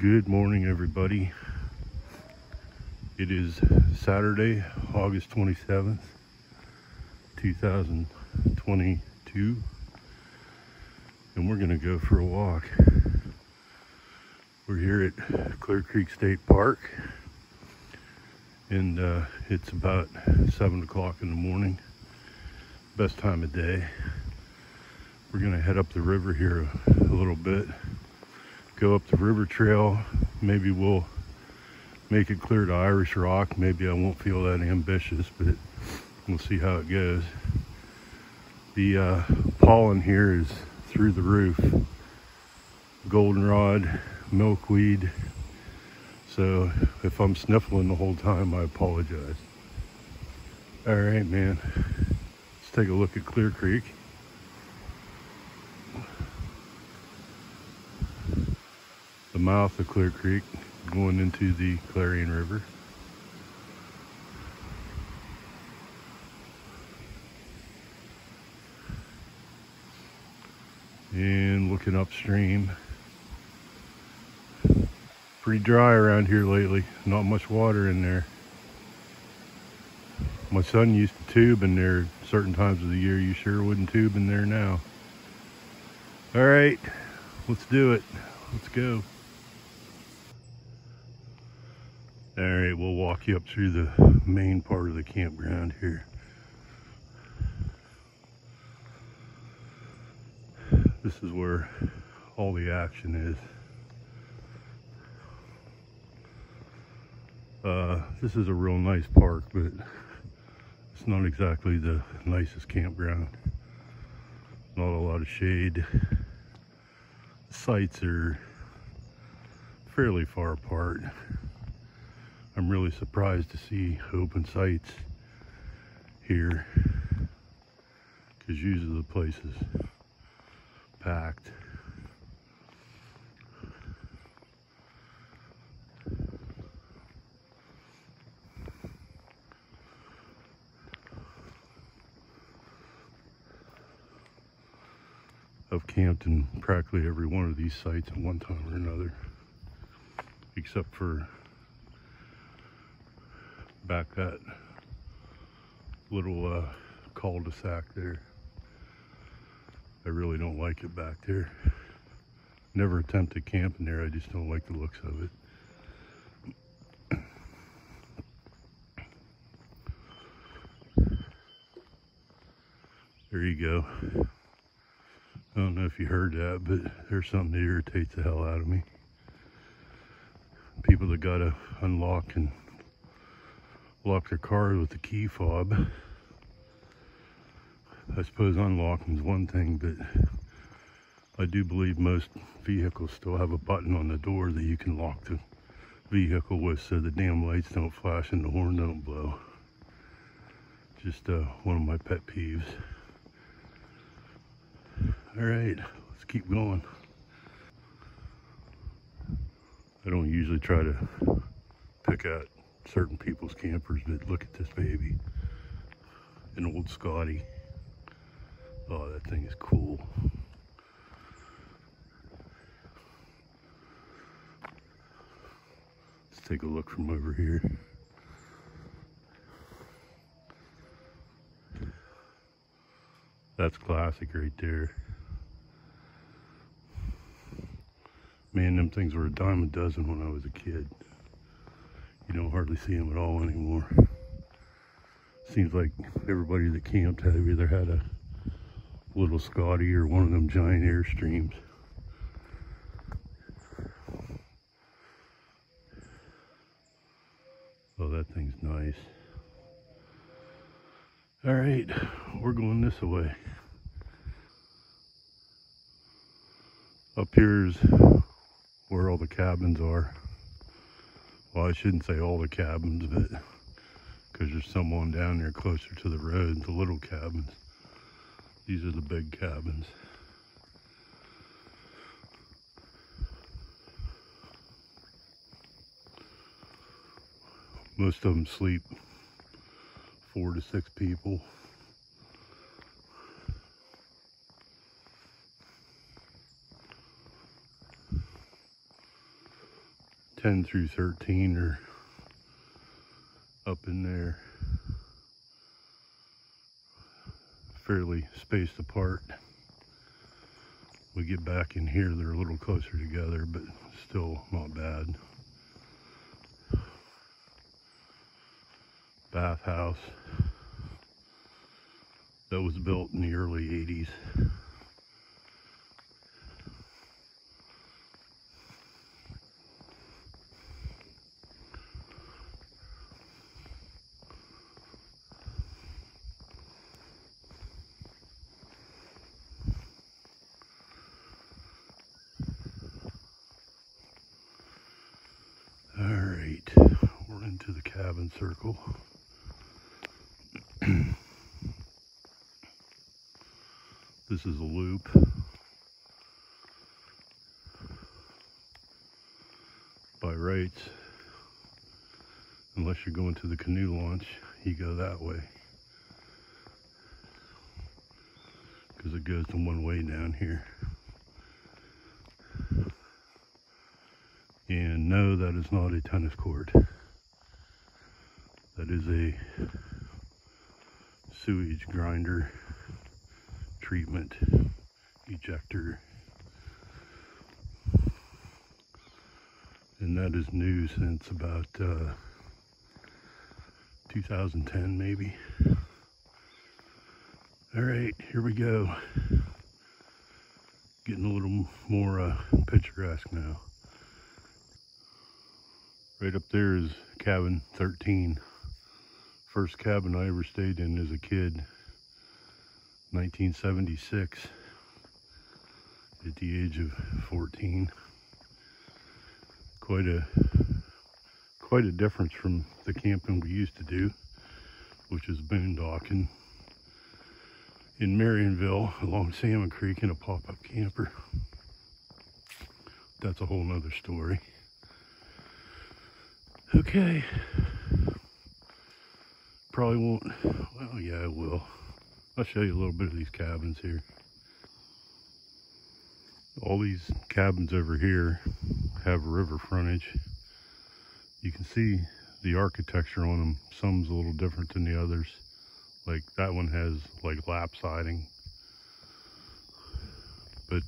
Good morning, everybody. It is Saturday, August 27th, 2022, and we're gonna go for a walk. We're here at Clear Creek State Park, and it's about 7 o'clock in the morning, best time of day. We're gonna head up the river here a little bit, go up the river trail. Maybe we'll make it clear to Irish Rock. Maybe I won't feel that ambitious, but we'll see how it goes. The pollen here is through the roof. Goldenrod, milkweed. So if I'm sniffling the whole time, I apologize. All right, man. Let's take a look at Clear Creek. The mouth of Clear Creek going into the Clarion River. And looking upstream. Pretty dry around here lately, not much water in there. My son used to tube in there certain times of the year. You sure wouldn't tube in there now. All right, let's do it. Let's go. All right, we'll walk you up through the main part of the campground here. This is where all the action is. This is a real nice park, but it's not exactly the nicest campground. Not a lot of shade. The sites are fairly far apart. I'm really surprised to see open sites here, because usually the place is packed. I've camped in practically every one of these sites at one time or another, except for back that little cul-de-sac there. I really don't like it back there. Never attempted camping there, I just don't like the looks of it. There you go. I don't know if you heard that, but there's something that irritates the hell out of me. People that gotta unlock and lock their car with the key fob. I suppose unlocking is one thing, but I do believe most vehicles still have a button on the door that you can lock the vehicle with, so the damn lights don't flash and the horn don't blow. Just one of my pet peeves. All right, let's keep going. I don't usually try to pick at certain people's campers, but look at this baby. An old Scotty. Oh, that thing is cool. Let's take a look from over here. That's classic right there. Man, them things were a dime a dozen when I was a kid. You don't hardly see them at all anymore. Seems like everybody that camped had either had a little Scotty or one of them giant Airstreams. Oh, that thing's nice. All right, we're going this way. Up here's where all the cabins are. Well, I shouldn't say all the cabins, but because there's some on down there closer to the road, the little cabins. These are the big cabins. Most of them sleep 4 to 6 people. 10 through 13 are up in there, fairly spaced apart. We get back in here, they're a little closer together, but still not bad. Bathhouse that was built in the early 80s. All right, we're into the cabin circle. This is a loop. By rights, unless you're going to the canoe launch, you go that way, because it goes in one way down here. And no, that is not a tennis court. That is a sewage grinder treatment ejector. And that is new since about 2010 maybe. All right, here we go. Getting a little more picturesque now. Right up there is cabin 13. First cabin I ever stayed in as a kid, 1976, at the age of 14. Quite a difference from the camping we used to do, which is boondocking in Marionville along Salmon Creek in a pop-up camper. That's a whole nother story. Okay. Probably won't, well, yeah, I will. I'll show you a little bit of these cabins here. All these cabins over here have river frontage. You can see the architecture on them. Some's a little different than the others. Like that one has like lap siding. But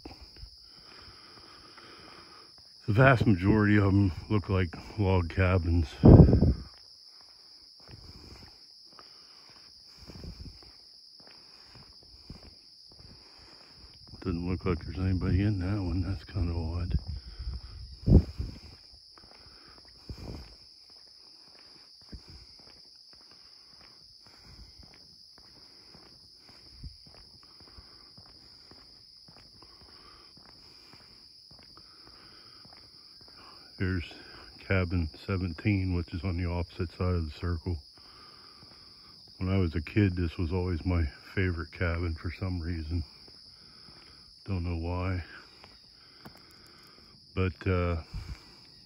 the vast majority of them look like log cabins. Doesn't look like there's anybody in that one. That's kind of odd. There's cabin 17, which is on the opposite side of the circle. When I was a kid, this was always my favorite cabin for some reason. Don't know why. But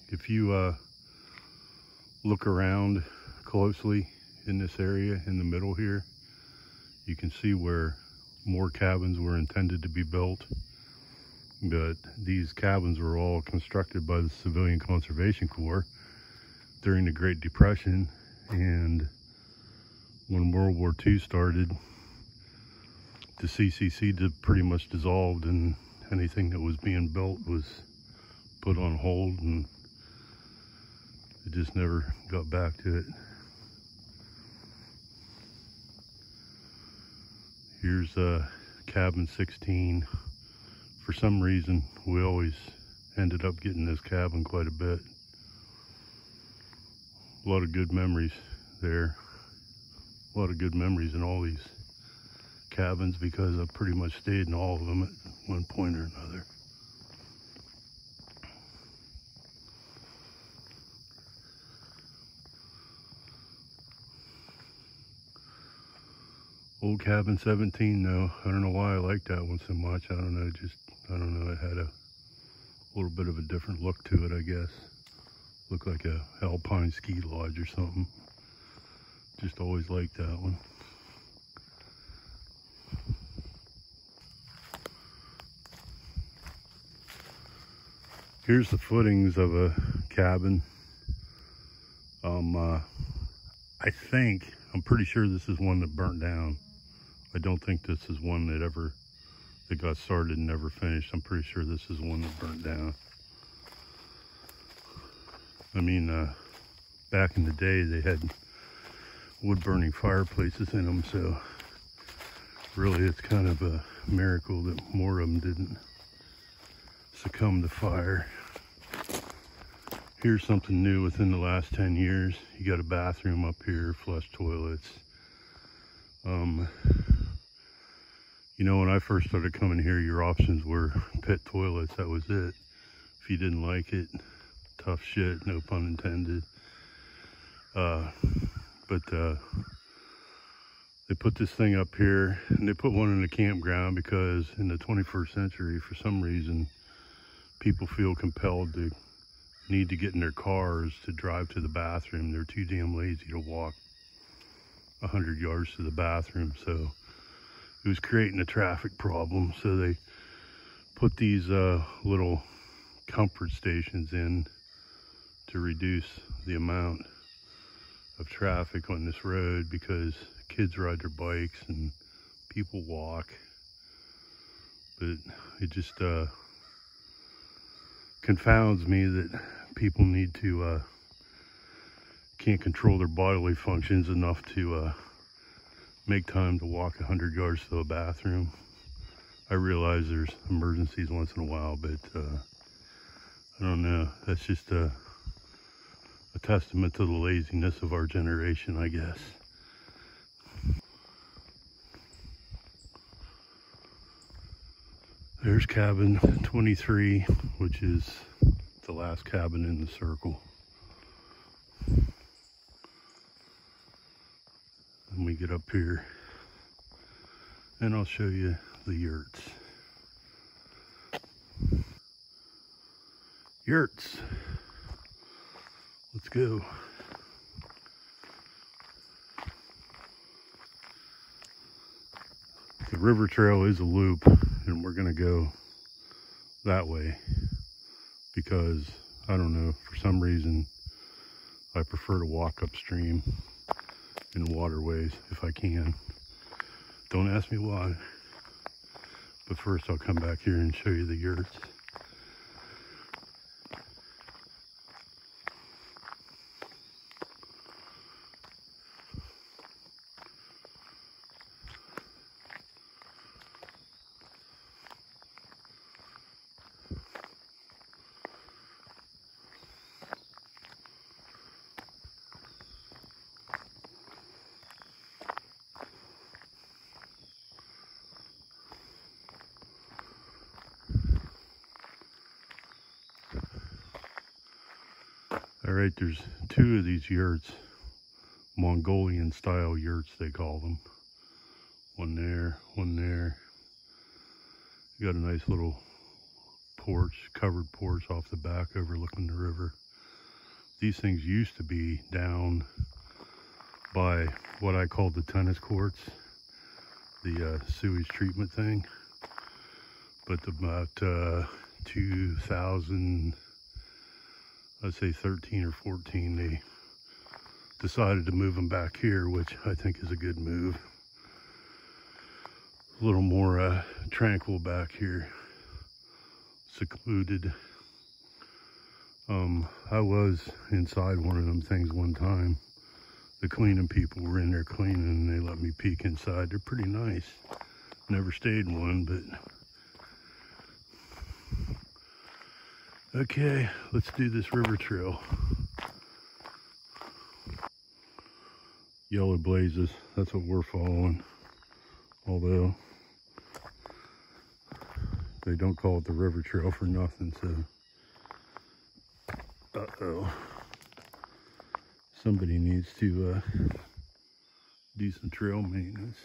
if you look around closely in this area in the middle here, you can see where more cabins were intended to be built. But these cabins were all constructed by the Civilian Conservation Corps during the Great Depression, and when World War II started, the CCC pretty much dissolved, and anything that was being built was put on hold, and it just never got back to it. Here's cabin 16. For some reason, we always ended up getting this cabin quite a bit. A lot of good memories there. A lot of good memories in all these cabins, because I pretty much stayed in all of them at one point or another. Old cabin 17 though, I don't know why I like that one so much. I don't know, it had a little bit of a different look to it, I guess. Looked like a alpine ski lodge or something. Just always liked that one. Here's the footings of a cabin. I'm pretty sure this is one that burnt down. I don't think this is one that got started and never finished. I'm pretty sure this is one that burnt down. I mean, back in the day, they had wood-burning fireplaces in them, so really it's kind of a miracle that more of them didn't succumb to fire. Here's something new within the last 10 years. You got a bathroom up here, flush toilets. You know, when I first started coming here, your options were pit toilets. That was it. If you didn't like it, tough shit, no pun intended. They put this thing up here, and they put one in the campground because in the 21st century, for some reason, people feel compelled to need to get in their cars to drive to the bathroom. They're too damn lazy to walk 100 yards to the bathroom, so it was creating a traffic problem. So they put these little comfort stations in to reduce the amount of traffic on this road, because kids ride their bikes and people walk. But it just confounds me that people can't control their bodily functions enough to make time to walk 100 yards to a bathroom. I realize there's emergencies once in a while, but I don't know. That's just a testament to the laziness of our generation, I guess. There's cabin 23, which is the last cabin in the circle. And we get up here and I'll show you the yurts. Yurts. Let's go. The river trail is a loop, and we're gonna go that way because, I don't know, for some reason I prefer to walk upstream in waterways if I can. Don't ask me why. But first I'll come back here and show you the yurts. All right, there's two of these yurts, Mongolian style yurts they call them. One there, one there. You got a nice little porch, covered porch off the back overlooking the river. These things used to be down by what I call the tennis courts, the sewage treatment thing. But about 2000, I'd say 13 or 14, they decided to move them back here, which I think is a good move. A little more tranquil back here, secluded. I was inside one of them things one time. The cleaning people were in there cleaning and they let me peek inside. They're pretty nice. Never stayed in one, but okay, let's do this river trail. Yellow blazes, that's what we're following. Although they don't call it the river trail for nothing, so. Uh-oh. Somebody needs to do some trail maintenance.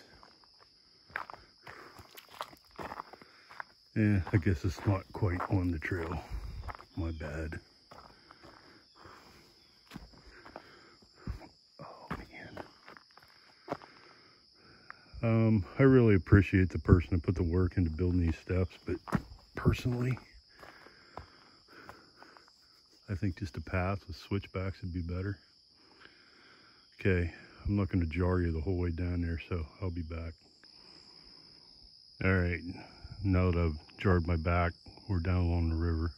Yeah, I guess it's not quite on the trail. My bad. Oh man. I really appreciate the person that put the work into building these steps, but personally, I think just a path with switchbacks would be better. Okay, I'm not going to jar you the whole way down there, so I'll be back. All right, now that I've jarred my back, we're down along the river.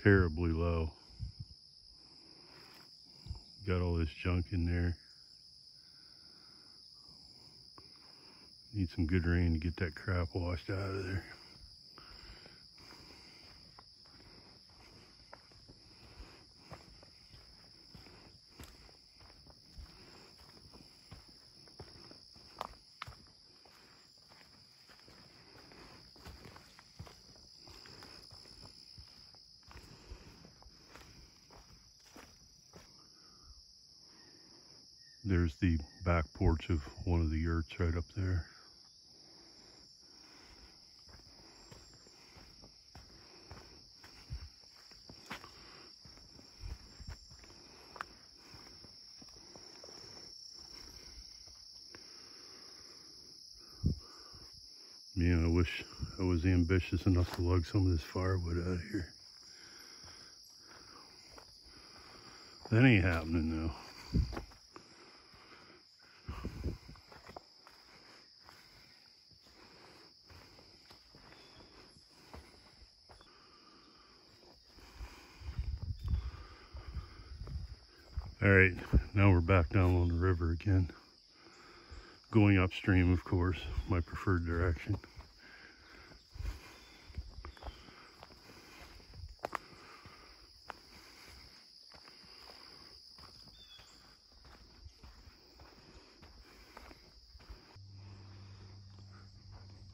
Terribly low. Got all this junk in there. Need some good rain to get that crap washed out of there. There's the back porch of one of the yurts right up there. Man, I wish I was ambitious enough to lug some of this firewood out of here. That ain't happening though. All right, now we're back down on the river again. Going upstream, of course, my preferred direction.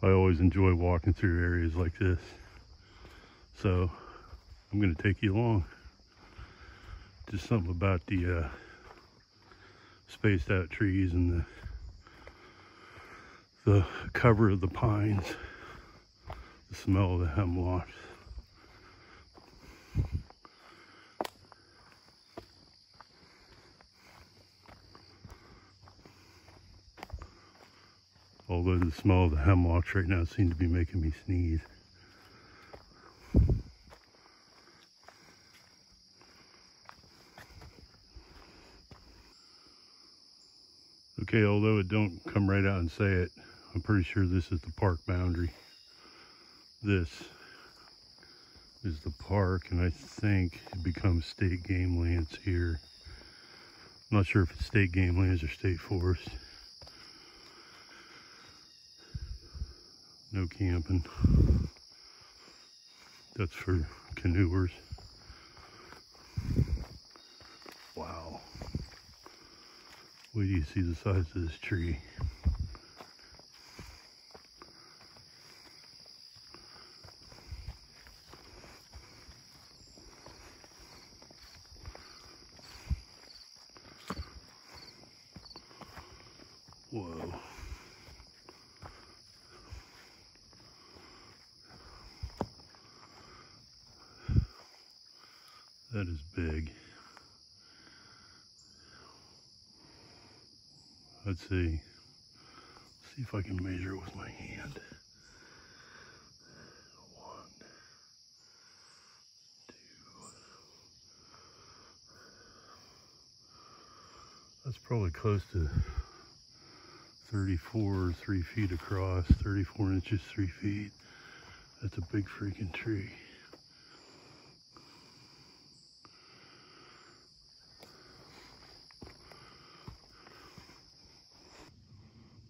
I always enjoy walking through areas like this, so I'm going to take you along. Just something about the spaced out trees and the cover of the pines, the smell of the hemlock. Although the smell of the hemlocks right now seems to be making me sneeze. Okay, although it don't come right out and say it, I'm pretty sure this is the park boundary. This is the park, and I think it becomes state game lands here. I'm not sure if it's state game lands or state forest. No camping. That's for canoers. Wow. Wait till you see the size of this tree. Whoa. That is big. Let's see. See if I can measure it with my hand. 1, 2. That's probably close to 34, 3 feet across, 34 inches, 3 feet. That's a big freaking tree.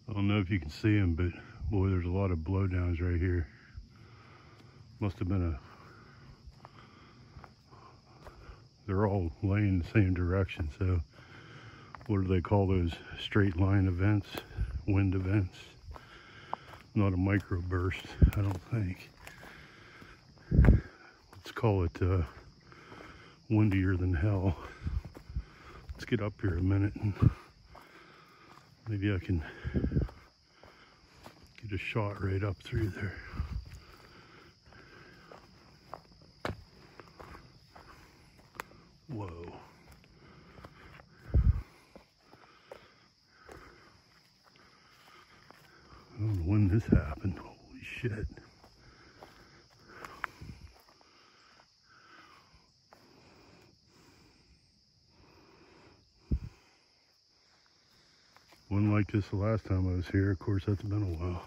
I don't know if you can see them, but boy, there's a lot of blowdowns right here. Must have been they're all laying the same direction, so what do they call those straight line events? Wind events. Not a microburst, I don't think. Let's call it windier than hell. Let's get up here a minute and maybe I can get a shot right up through there. Whoa. I don't know when this happened. Holy shit. Wasn't like this the last time I was here. Of course, that's been a while.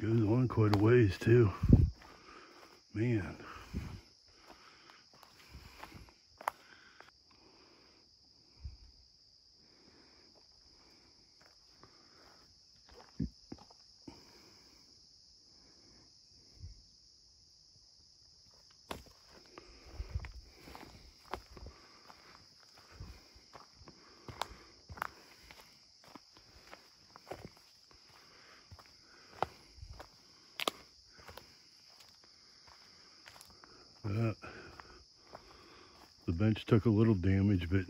Goes on quite a ways too. Man. The bench took a little damage, but it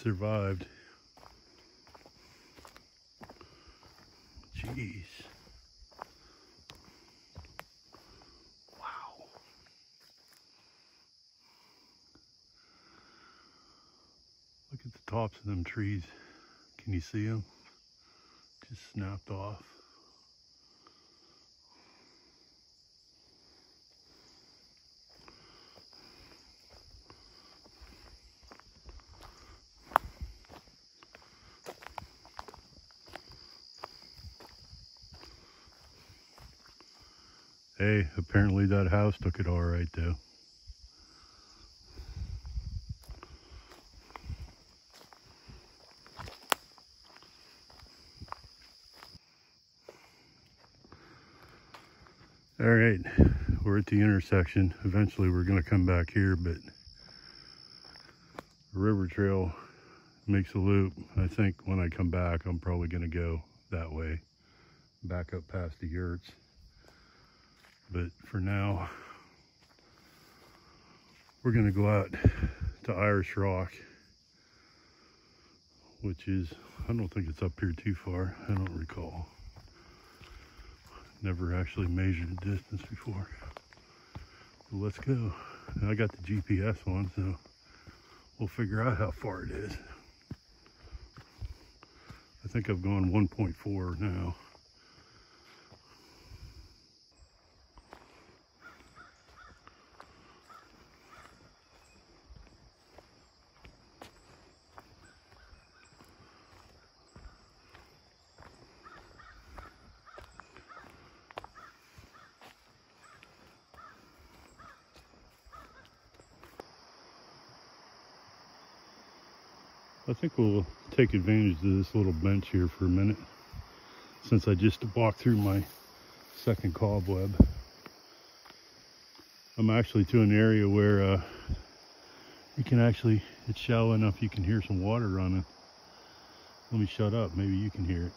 survived. Jeez. Wow. Look at the tops of them trees. Can you see them? Just snapped off. Hey, apparently that house took it all right though. All right, we're at the intersection. Eventually we're gonna come back here, but the river trail makes a loop. I think when I come back, I'm probably gonna go that way, back up past the Yurts. But for now, we're gonna go out to Irish Rock, which is, I don't think it's up here too far. I don't recall. Never actually measured the distance before. But let's go. And I got the GPS one, so we'll figure out how far it is. I think I've gone 1.4 now. I think we'll take advantage of this little bench here for a minute, since I just walked through my second cobweb. I'm actually to an area where you can actually, it's shallow enough you can hear some water running. Let me shut up, maybe you can hear it.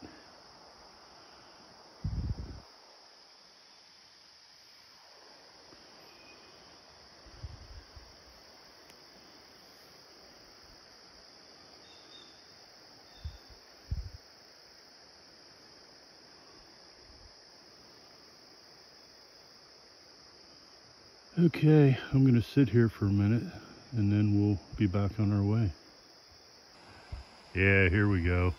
Okay, I'm gonna sit here for a minute and then we'll be back on our way. Yeah, here we go.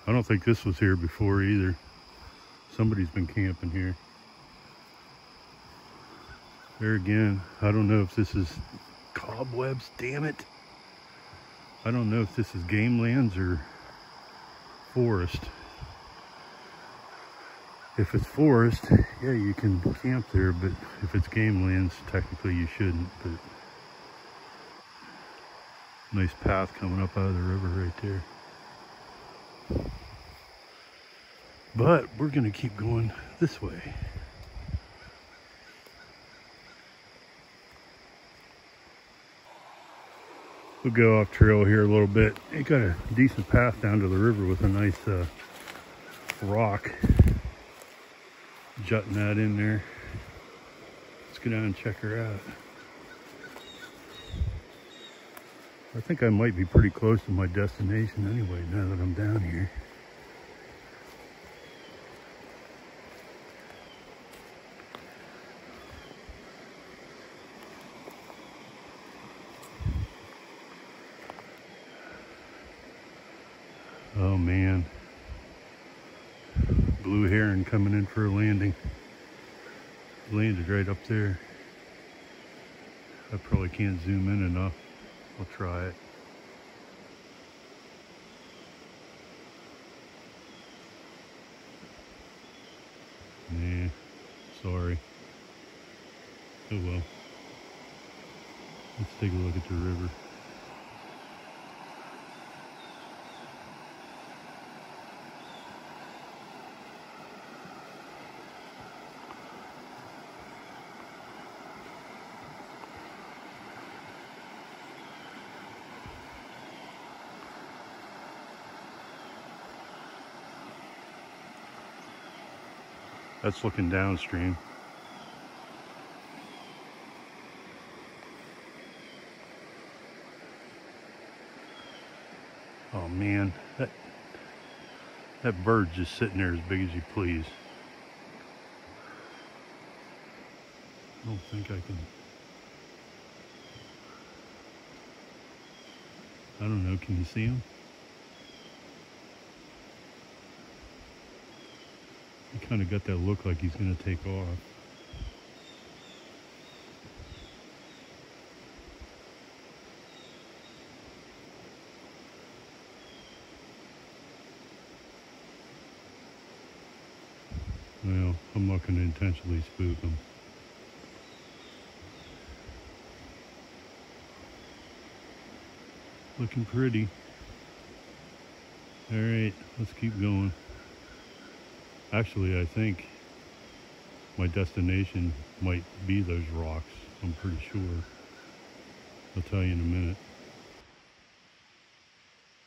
I don't think this was here before either. Somebody's been camping here. There again, I don't know if this is cobwebs, damn it. I don't know if this is game lands or forest. If it's forest, yeah, you can camp there, but if it's game lands, technically you shouldn't. But nice path coming up out of the river right there. But we're gonna keep going this way. We'll go off trail here a little bit. It got a decent path down to the river with a nice rock jutting that in there. Let's go down and check her out. I think I might be pretty close to my destination anyway now that I'm down here. Oh man. blue heron coming in for a landing. Landed right up there. I probably can't zoom in enough. I'll try it. Nah, sorry. Oh well. Let's take a look at the river. That's looking downstream. Oh man, that bird's just sitting there as big as you please. I don't think I can. I don't know, can you see him? He kind of got that look like he's going to take off. Well, I'm not going to intentionally spook him. Looking pretty. All right, let's keep going. Actually, I think my destination might be those rocks. I'm pretty sure. I'll tell you in a minute.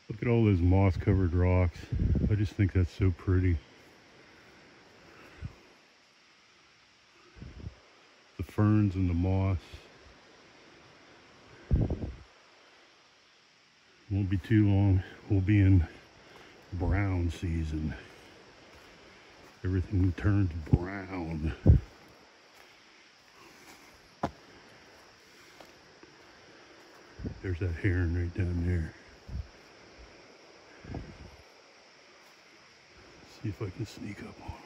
Look at all those moss-covered rocks. I just think that's so pretty. The ferns and the moss. Won't be too long. We'll be in brown season. Everything turns brown. There's that heron right down there. See if I can sneak up on him.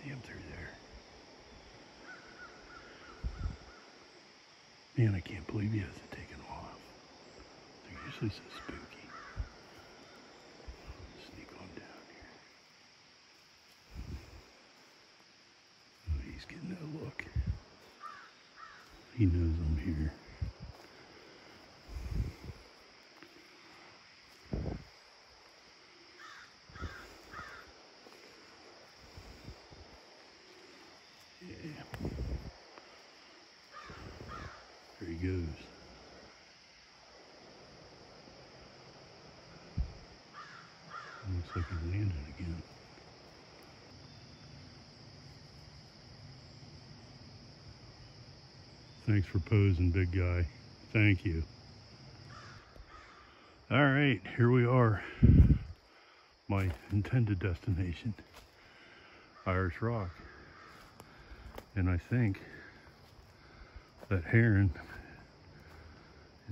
See him through there. Man, I can't believe he hasn't taken off. They're usually so spooky. Sneak on down here. Oh, he's getting that look. He knows I'm here. There he goes. Looks like he landed again. Thanks for posing, big guy. Thank you. All right, here we are. My intended destination, Irish Rock. And I think that heron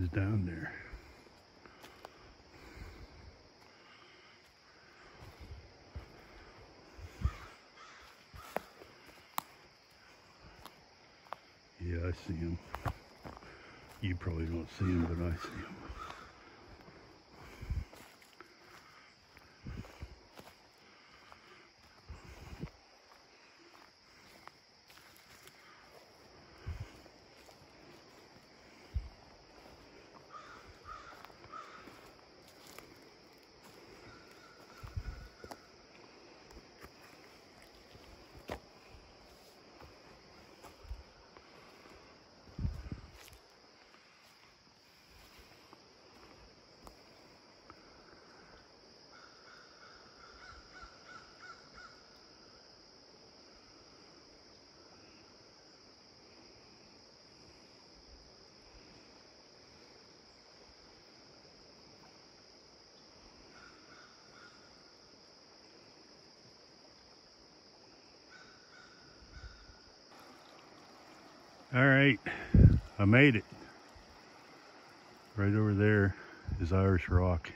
is down there. Yeah, I see him. You probably don't see him, but I see him. All right, I made it. Right over there is Irish rock.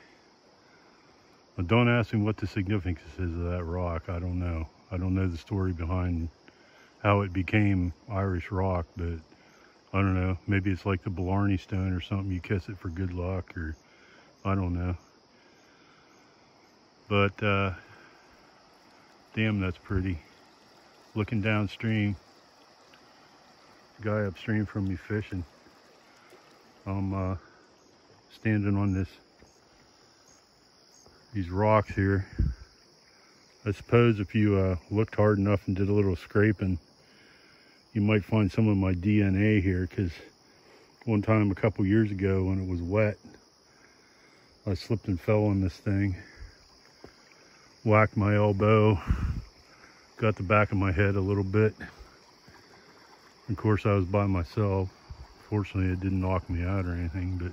But don't ask me what the significance is of that rock. I don't know. I don't know the story behind how it became Irish rock, but I don't know. Maybe it's like the Blarney Stone or something. You kiss it for good luck, or I don't know. But damn, that's pretty. Looking downstream, guy upstream from me fishing. I'm standing on these rocks here. I suppose if you looked hard enough and did a little scraping, you might find some of my DNA here, because one time a couple years ago when it was wet, I slipped and fell on this thing, whacked my elbow, got the back of my head a little bit. Of course, I was by myself. Fortunately, it didn't knock me out or anything, but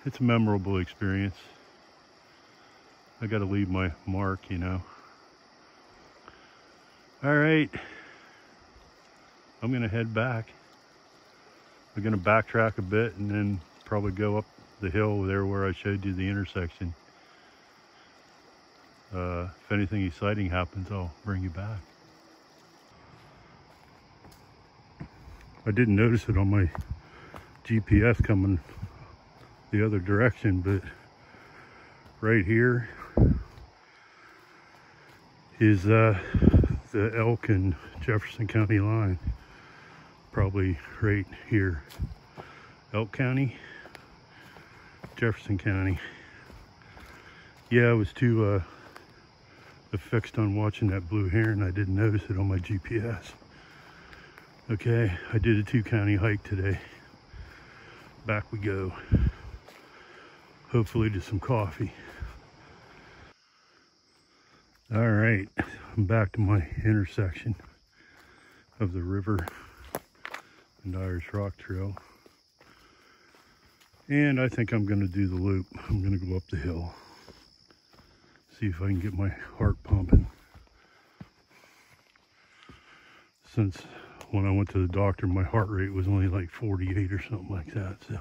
it's a memorable experience. I got to leave my mark, you know. All right, I'm gonna head back. I'm gonna backtrack a bit and then probably go up the hill there where I showed you the intersection. If anything exciting happens, I'll bring you back. I didn't notice it on my GPS coming the other direction, but right here is the Elk and Jefferson County line. Probably right here. Elk County, Jefferson County. Yeah, I was too affixed on watching that blue heron. I didn't notice it on my GPS. Okay, I did a 2-county hike today. Back we go. Hopefully to some coffee. All right, I'm back to my intersection of the river and Irish Rock Trail. And I think I'm gonna do the loop. I'm gonna go up the hill. See if I can get my heart pumping. Since when I went to the doctor, my heart rate was only like 48 or something like that. So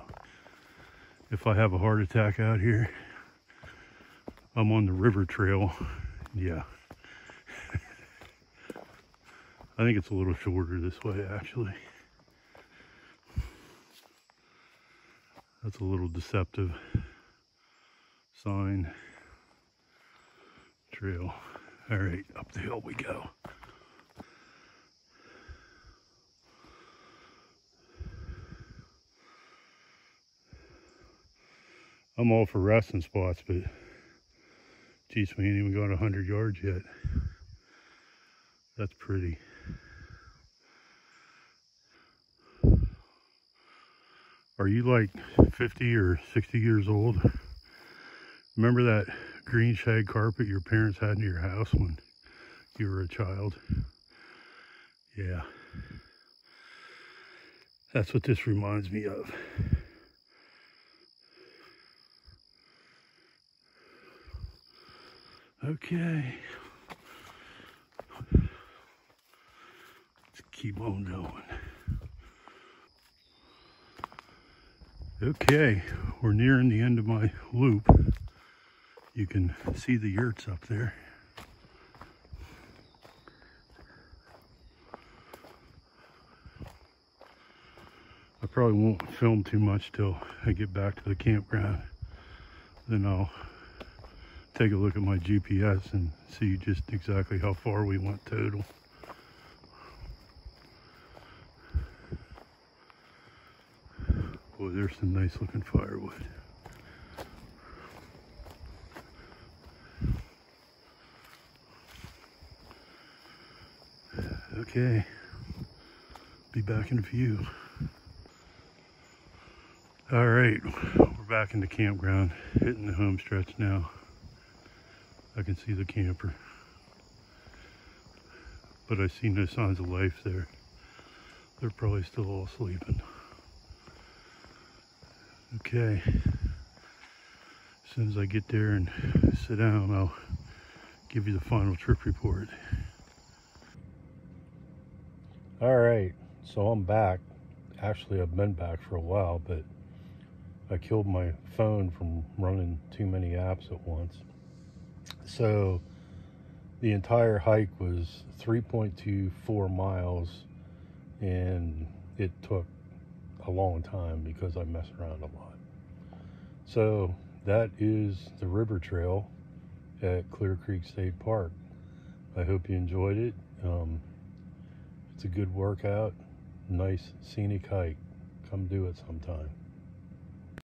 if I have a heart attack out here, I'm on the river trail. Yeah. I think it's a little shorter this way, actually. That's a little deceptive sign. Trail. All right, up the hill we go. I'm all for resting spots, but geez, we ain't even got 100 yards yet. That's pretty. Are you like 50 or 60 years old? Remember that green shag carpet your parents had in your house when you were a child? Yeah. That's what this reminds me of. Okay. Let's keep on going. Okay, we're nearing the end of my loop. You can see the yurts up there. I probably won't film too much till I get back to the campground. Then I'll take a look at my GPS and see just exactly how far we went total. Boy, there's some nice looking firewood. Okay, be back in a few. All right, we're back in the campground, hitting the home stretch now. I can see the camper, but I see no signs of life there. They're probably still all sleeping. Okay, as soon as I get there and sit down, I'll give you the final trip report. All right, so I'm back. Actually, I've been back for a while, but I killed my phone from running too many apps at once. So the entire hike was 3.24 miles, and it took a long time because I mess around a lot. So that is the river trail at Clear Creek State Park. I hope you enjoyed it. It's a good workout, nice scenic hike. Come do it sometime.